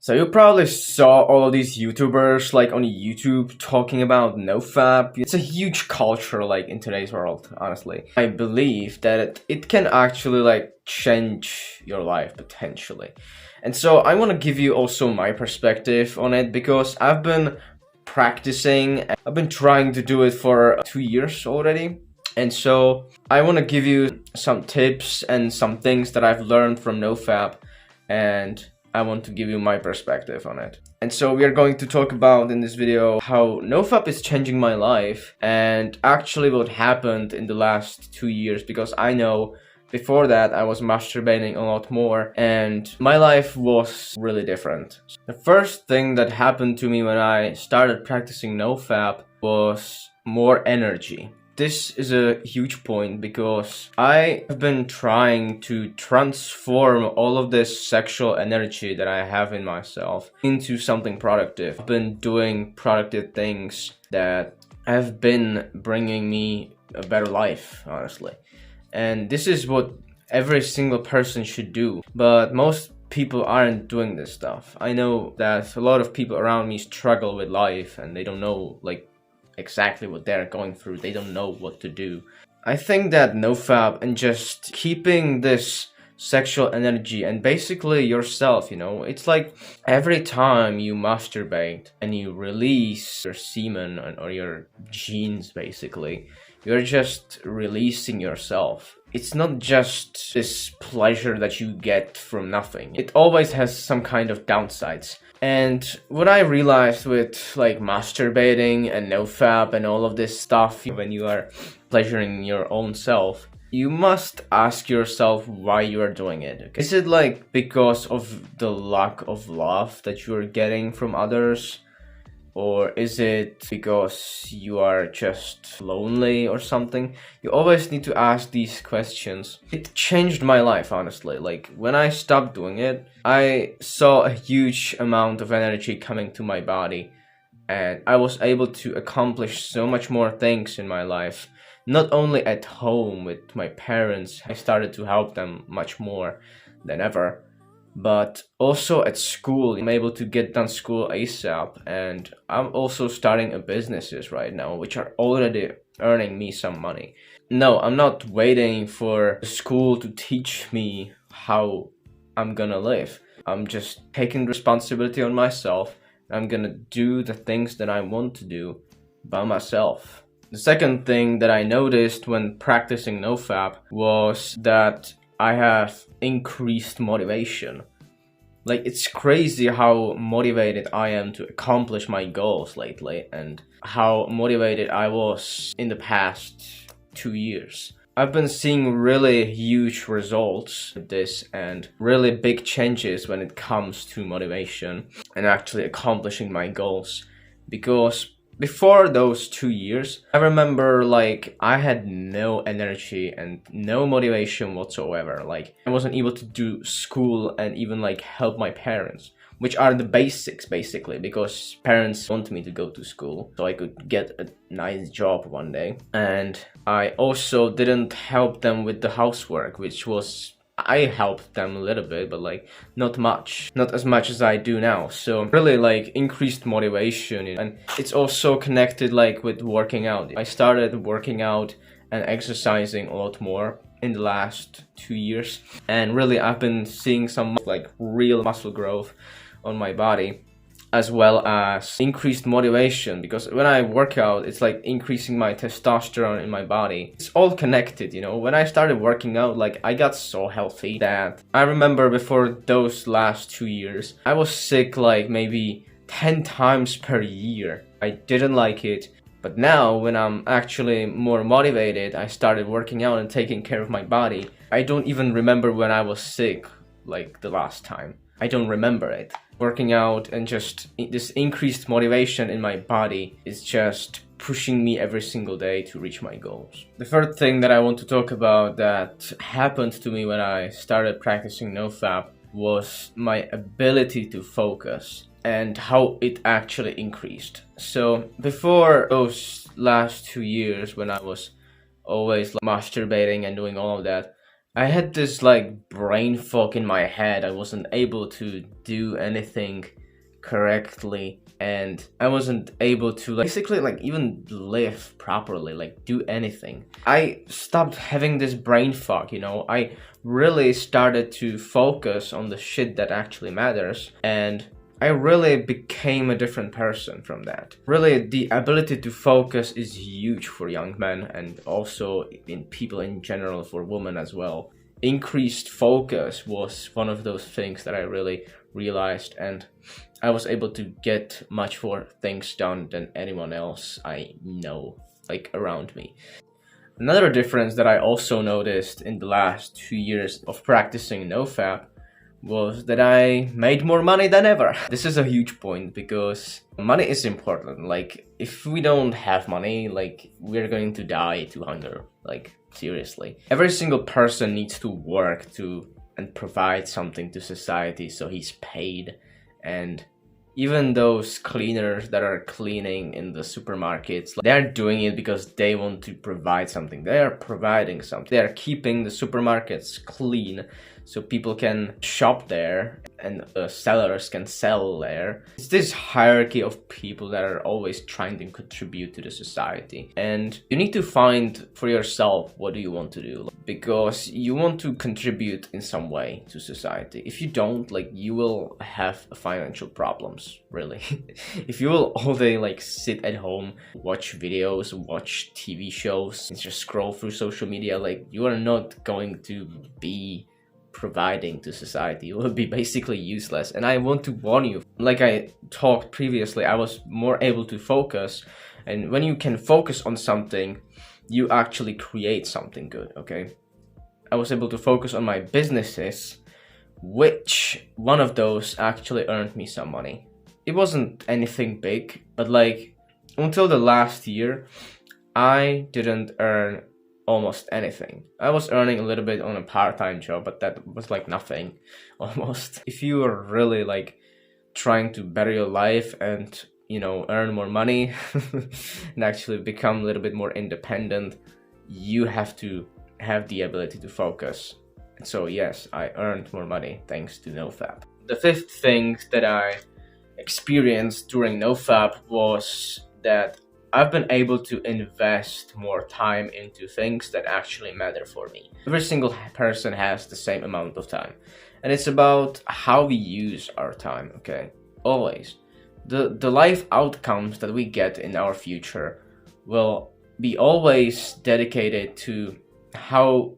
So you probably saw all of these YouTubers like on YouTube talking about NoFap. It's a huge culture like in today's world, honestly. I believe that it can actually like change your life potentially. And so I want to give you also my perspective on it because I've been practicing. I've been trying to do it for 2 years already. And so I want to give you some tips and some things that I've learned from NoFap, and I want to give you my perspective on it. And so we are going to talk about in this video how NoFap is changing my life and actually what happened in the last 2 years, because I know before that I was masturbating a lot more and my life was really different. The first thing that happened to me when I started practicing NoFap was more energy. This is a huge point because I have been trying to transform all of this sexual energy that I have in myself into something productive. I've been doing productive things that have been bringing me a better life, honestly. And this is what every single person should do. But most people aren't doing this stuff. I know that a lot of people around me struggle with life and they don't know exactly what they're going through. They don't know what to do. I think that NoFap and just keeping this sexual energy and basically yourself, it's like every time you masturbate and you release your semen or your genes, basically, you're just releasing yourself. It's not just this pleasure that you get from nothing. It always has some kind of downsides. And what I realized with like masturbating and NoFap and all of this stuff, when you are pleasuring your own self, you must ask yourself why you are doing it. Okay? Is it like because of the lack of love that you are getting from others? Or is it because you are just lonely or something? You always need to ask these questions. It changed my life, honestly. Like, when I stopped doing it, I saw a huge amount of energy coming to my body. And I was able to accomplish so much more things in my life. Not only at home with my parents, I started to help them much more than ever. But also at school, I'm able to get done school ASAP, and I'm also starting a businesses right now, which are already earning me some money. No, I'm not waiting for school to teach me how I'm gonna live. I'm just taking responsibility on myself. I'm gonna do the things that I want to do by myself. The second thing that I noticed when practicing NoFap was that I have increased motivation. Like, it's crazy how motivated I am to accomplish my goals lately and how motivated I was in the past 2 years. I've been seeing really huge results with this and really big changes when it comes to motivation and actually accomplishing my goals, because before those 2 years, I remember like I had no energy and no motivation whatsoever. Like, I wasn't able to do school and even like help my parents, which are the basics basically, because parents want me to go to school so I could get a nice job one day. And I also didn't help them with the housework, which was, I helped them a little bit, but like not much, not as much as I do now. So really like increased motivation, and it's also connected like with working out. I started working out and exercising a lot more in the last 2 years, and really I've been seeing some like real muscle growth on my body, as well as increased motivation, because when I work out, it's like increasing my testosterone in my body. It's all connected, When I started working out, like I got so healthy that I remember before those last 2 years, I was sick like maybe 10 times per year. I didn't like it. But now when I'm actually more motivated, I started working out and taking care of my body. I don't even remember when I was sick, like the last time. I don't remember it. Working out and just this increased motivation in my body is just pushing me every single day to reach my goals. The third thing that I want to talk about that happened to me when I started practicing NoFap was my ability to focus and how it actually increased. So before those last 2 years, when I was always masturbating and doing all of that, I had this like brain fog in my head. I wasn't able to do anything correctly, and I wasn't able to like basically like even live properly, like do anything. I stopped having this brain fog, you know. I really started to focus on the shit that actually matters, and I really became a different person from that. Really, the ability to focus is huge for young men, and also in people in general, for women as well. Increased focus was one of those things that I really realized, and I was able to get much more things done than anyone else I know, like around me. Another difference that I also noticed in the last 2 years of practicing NoFap was that I made more money than ever. This is a huge point because money is important. Like, if we don't have money, like, we're going to die to hunger. Like, seriously. Every single person needs to work to and provide something to society, so he's paid. And even those cleaners that are cleaning in the supermarkets, they're doing it because they want to provide something. They are providing something. They are keeping the supermarkets clean so people can shop there and sellers can sell there. It's this hierarchy of people that are always trying to contribute to the society. And you need to find for yourself what do you want to do, because you want to contribute in some way to society. If you don't, like, you will have financial problems, really. If you will all day like sit at home, watch videos, watch TV shows, and just scroll through social media, like, you are not going to be providing to society. You will be basically useless. And I want to warn you, like I talked previously, I was more able to focus, and when you can focus on something, you actually create something good, okay? I was able to focus on my businesses, which one of those actually earned me some money. It wasn't anything big, but like until the last year, I didn't earn almost anything. I was earning a little bit on a part-time job, but that was like nothing, almost. If you are really like trying to better your life and, you know, earn more money and actually become a little bit more independent, you have to have the ability to focus. And so yes, I earned more money thanks to NoFap. The fifth thing that I experienced during NoFap was that I've been able to invest more time into things that actually matter for me. Every single person has the same amount of time, and it's about how we use our time, okay? Always. The life outcomes that we get in our future will be always dedicated to how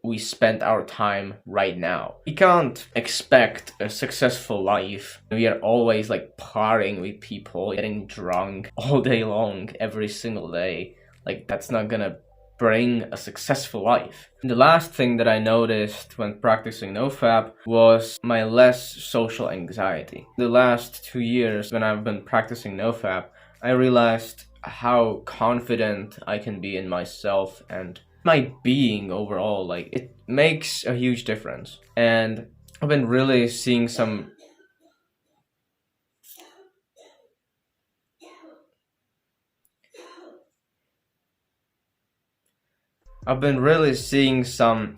we spend our time right now. We can't expect a successful life. We are always like partying with people, getting drunk all day long, every single day. Like, that's not gonna bring a successful life. And the last thing that I noticed when practicing NoFap was my less social anxiety. The last 2 years when I've been practicing NoFap, I realized how confident I can be in myself and my being overall. Like, it makes a huge difference. And I've been really seeing some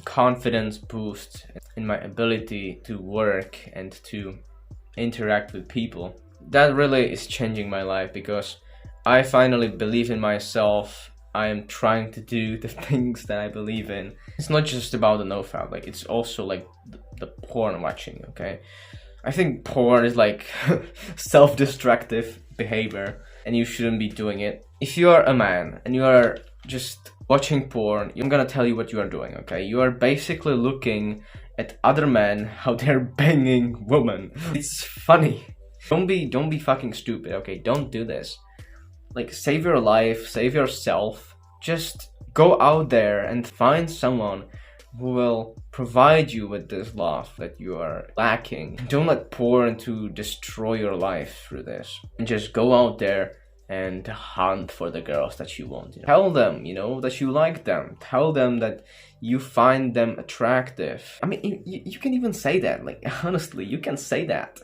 confidence boost in my ability to work and to interact with people. That really is changing my life because I finally believe in myself. I am trying to do the things that I believe in. It's not just about the NoFap, like, it's also like the porn watching, okay? I think porn is like self-destructive behavior, and you shouldn't be doing it. If you are a man and you are just watching porn, I'm gonna tell you what you are doing, okay? You are basically looking at other men, how they're banging women. It's funny. Don't be fucking stupid, okay? Don't do this. Like, save your life, save yourself. Just go out there and find someone who will provide you with this love that you are lacking. Don't let porn to destroy your life through this. And just go out there and hunt for the girls that you want. Tell them, you know, that you like them. Tell them that you find them attractive. I mean, you can even say that. Like, honestly, you can say that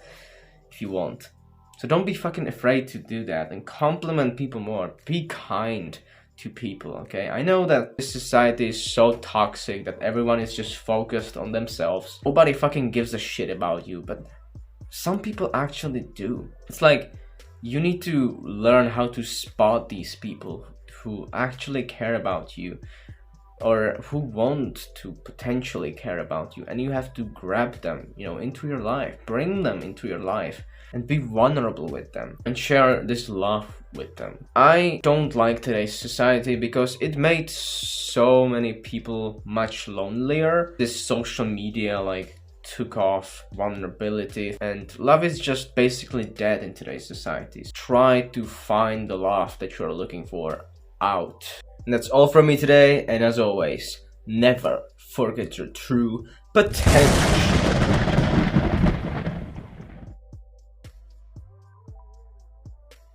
if you want. So don't be fucking afraid to do that, and compliment people more. Be kind to people, okay? I know that this society is so toxic that everyone is just focused on themselves. Nobody fucking gives a shit about you, but some people actually do. It's like, you need to learn how to spot these people who actually care about you, or who want to potentially care about you, and you have to grab them, you know, into your life, bring them into your life, and be vulnerable with them, and share this love with them. I don't like today's society because it made so many people much lonelier. This social media like took off vulnerability, and love is just basically dead in today's society. Try to find the love that you're looking for out. And that's all from me today, and as always, never forget your true potential.